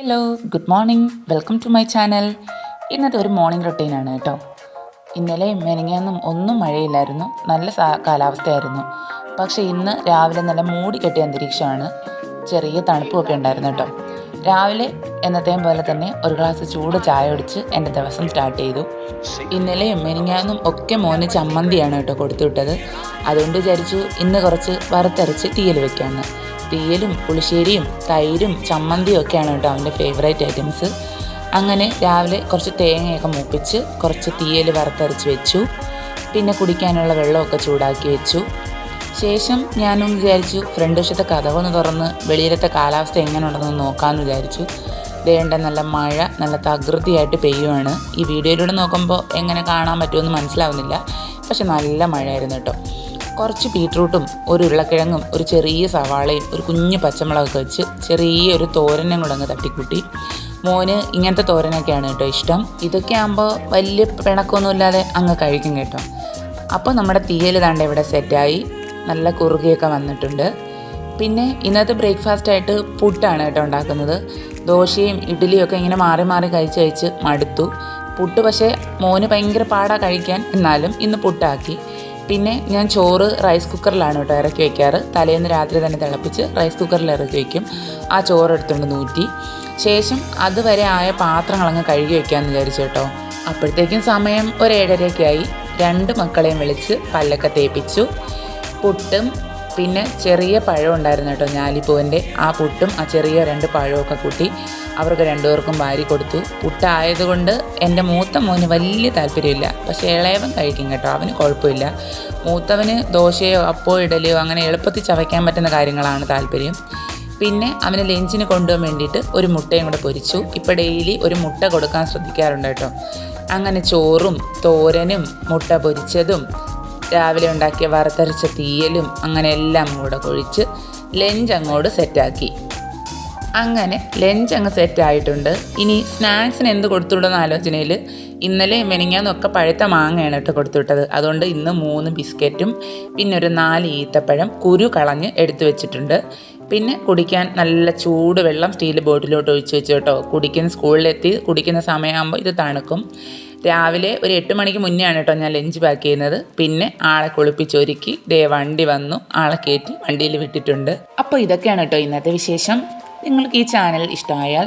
Hello, good morning. Welcome to my channel. ഇന്നത്തെ ഒരു morning റൊട്ടീനാണ് കേട്ടോ. ഇന്നലെയും മെനങ്ങാന്നും ഒന്നും മഴയില്ലായിരുന്നു, നല്ല കാലാവസ്ഥയായിരുന്നു. പക്ഷേ ഇന്ന് രാവിലെ നല്ല മൂടി കെട്ടിയ അന്തരീക്ഷമാണ്, ചെറിയ തണുപ്പുമൊക്കെ ഉണ്ടായിരുന്നു കേട്ടോ. രാവിലെ എന്നത്തെയും പോലെ തന്നെ ഒരു ഗ്ലാസ് ചൂട് ചായ കുടിച്ച് എൻ്റെ ദിവസം സ്റ്റാർട്ട് ചെയ്തു. ഇന്നലെയും മെനങ്ങാന്നും ഒക്കെ മോന് ചമ്മന്തിയാണ് കേട്ടോ കൊടുത്തു വിട്ടത്. അതുകൊണ്ട് വിചാരിച്ചു ഇന്ന് കുറച്ച് വറുത്തരച്ച് തീയൽ വെക്കാമെന്ന്. തീയലും പുളിശ്ശേരിയും തൈരും ചമ്മന്തിയും ഒക്കെയാണ് കേട്ടോ അവൻ്റെ ഫേവറേറ്റ് ഐറ്റംസ്. അങ്ങനെ രാവിലെ കുറച്ച് തേങ്ങയൊക്കെ മൂപ്പിച്ച് കുറച്ച് തീയൽ വറുത്തരച്ച് വെച്ചു. പിന്നെ കുടിക്കാനുള്ള വെള്ളമൊക്കെ ചൂടാക്കി വെച്ചു. ശേഷം ഞാനും വിചാരിച്ചു ഫ്രണ്ട് വശത്തെ കതകൊന്ന് തുറന്ന് വെളിയിലത്തെ കാലാവസ്ഥ എങ്ങനെ ഉണ്ടെന്ന് നോക്കാമെന്ന് വിചാരിച്ചു. ദേണ്ട നല്ല മഴ നല്ല തകൃതിയായിട്ട് പെയ്യുവാണ്. ഈ വീഡിയോയിലൂടെ നോക്കുമ്പോൾ എങ്ങനെ കാണാൻ പറ്റുമെന്ന് മനസ്സിലാവുന്നില്ല, പക്ഷെ നല്ല മഴയായിരുന്നു കേട്ടോ. കുറച്ച് ബീട്രൂട്ടും ഒരു ഉരുളക്കിഴങ്ങും ഒരു ചെറിയ സവാളയും ഒരു കുഞ്ഞു പച്ചമുളകൊക്കെ വെച്ച് ചെറിയൊരു തോരനും കൂടെ അങ്ങ് തട്ടിക്കൂട്ടി. മോന് ഇങ്ങനത്തെ തോരനൊക്കെയാണ് കേട്ടോ ഇഷ്ടം. ഇതൊക്കെ ആകുമ്പോൾ വലിയ പിണക്കമൊന്നുമില്ലാതെ അങ്ങ് കഴിക്കും കേട്ടോ. അപ്പോൾ നമ്മുടെ തീയൽ താണ്ട ഇവിടെ സെറ്റായി, നല്ല കുറുകിയൊക്കെ വന്നിട്ടുണ്ട്. പിന്നെ ഇന്നത്തെ ബ്രേക്ക്ഫാസ്റ്റായിട്ട് പുട്ടാണ് കേട്ടോ ഉണ്ടാക്കുന്നത്. ദോശയും ഇഡ്ഡലിയും ഒക്കെ ഇങ്ങനെ മാറി മാറി കഴിച്ച് മടുത്തു. പുട്ട് പക്ഷേ മോന് ഭയങ്കര പാടാ കഴിക്കാൻ, എന്നാലും ഇന്ന് പുട്ടാക്കി. പിന്നെ ഞാൻ ചോറ് റൈസ് കുക്കറിലാണ് കേട്ടോ ഇറക്കി വയ്ക്കാറ്. തലേന്ന് രാത്രി തന്നെ തിളപ്പിച്ച് റൈസ് കുക്കറിൽ ഇറക്കി വയ്ക്കും. ആ ചോറ് എടുത്തുകൊണ്ട് നൂറ്റി ശേഷം അതുവരെ ആയ പാത്രങ്ങളങ്ങ് കഴുകി വയ്ക്കാമെന്ന് വിചാരിച്ചു കേട്ടോ. അപ്പോഴത്തേക്കും സമയം ഒരു 7:30 ആയി. 2 മക്കളെയും വിളിച്ച് പല്ലൊക്കെ തേപ്പിച്ചു. പുട്ടും പിന്നെ ചെറിയ പഴം ഉണ്ടായിരുന്നു കേട്ടോ, ഞാലിപ്പൂവിൻ്റെ. ആ പുട്ടും ആ ചെറിയ 2 പഴമൊക്കെ കൂട്ടി അവർക്ക് 2 പേർക്കും വാരി കൊടുത്തു. പുട്ടായതുകൊണ്ട് എൻ്റെ മൂത്ത മോന് വലിയ താല്പര്യമില്ല, പക്ഷേ ഇളയവൻ കഴിക്കും കേട്ടോ, അവന് കുഴപ്പമില്ല. മൂത്തവന് ദോശയോ അപ്പോ ഇഡലിയോ അങ്ങനെ എളുപ്പത്തിൽ ചവയ്ക്കാൻ പറ്റുന്ന കാര്യങ്ങളാണ് താല്പര്യം. പിന്നെ അവന് ലഞ്ചിന് കൊണ്ടുപോകാൻ വേണ്ടിയിട്ട് ഒരു മുട്ടയും കൂടെ പൊരിച്ചു. ഇപ്പോൾ ഡെയിലി ഒരു മുട്ട കൊടുക്കാൻ ശ്രദ്ധിക്കാറുണ്ട് കേട്ടോ. അങ്ങനെ ചോറും തോരനും മുട്ട പൊരിച്ചതും രാവിലെ ഉണ്ടാക്കിയ വറുത്തരച്ച തീയലും അങ്ങനെ എല്ലാം കൂടെ കൊഴിച്ച് ലഞ്ച് അങ്ങോട്ട് സെറ്റാക്കി. അങ്ങനെ ലഞ്ച് അങ്ങ് സെറ്റായിട്ടുണ്ട്. ഇനി സ്നാക്സിന് എന്ത് കൊടുത്തുവിടുന്ന ആലോചനയിൽ ഇന്നലെ മെനിങ്ങാന്നൊക്കെ പഴുത്ത മാങ്ങയാണ് കേട്ടോ കൊടുത്തുവിട്ടത്. അതുകൊണ്ട് ഇന്ന് 3 ബിസ്ക്കറ്റും പിന്നെ ഒരു 4 ഈത്തപ്പഴം കുരു കളഞ്ഞ് എടുത്തു വെച്ചിട്ടുണ്ട്. പിന്നെ കുടിക്കാൻ നല്ല ചൂട് വെള്ളം സ്റ്റീൽ ബോട്ടിലോട്ട് ഒഴിച്ച് വെച്ചു കേട്ടോ. സ്കൂളിലെത്തി കുടിക്കുന്ന സമയമാകുമ്പോൾ ഇത് തണുക്കും. രാവിലെ ഒരു 8 മണിക്ക് മുന്നേ ആണ് കേട്ടോ ഞാൻ ലഞ്ച് പാക്ക് ചെയ്യുന്നത്. പിന്നെ ആളെ കുളിപ്പിച്ചൊരുക്കി വണ്ടി വന്നു, ആളെ കയറ്റി വണ്ടിയിൽ വിട്ടിട്ടുണ്ട്. അപ്പോൾ ഇതൊക്കെയാണ് കേട്ടോ ഇന്നത്തെ വിശേഷം. നിങ്ങൾക്ക് ഈ ചാനൽ ഇഷ്ടമായാൽ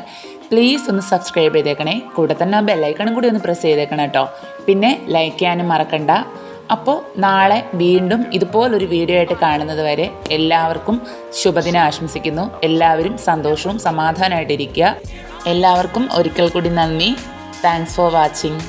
പ്ലീസ് ഒന്ന് സബ്സ്ക്രൈബ് ചെയ്തേക്കണേ. കൂടെ തന്നെ ബെല്ലൈക്കണും കൂടി ഒന്ന് പ്രസ് ചെയ്തേക്കണം കേട്ടോ. പിന്നെ ലൈക്ക് ചെയ്യാനും മറക്കണ്ട. അപ്പോൾ നാളെ വീണ്ടും ഇതുപോലൊരു വീഡിയോ ആയിട്ട് കാണുന്നത് വരെ എല്ലാവർക്കും ശുഭദിനം ആശംസിക്കുന്നു. എല്ലാവരും സന്തോഷവും സമാധാനമായിട്ടിരിക്കുക. എല്ലാവർക്കും ഒരിക്കൽ കൂടി നന്ദി. Thanks for watching.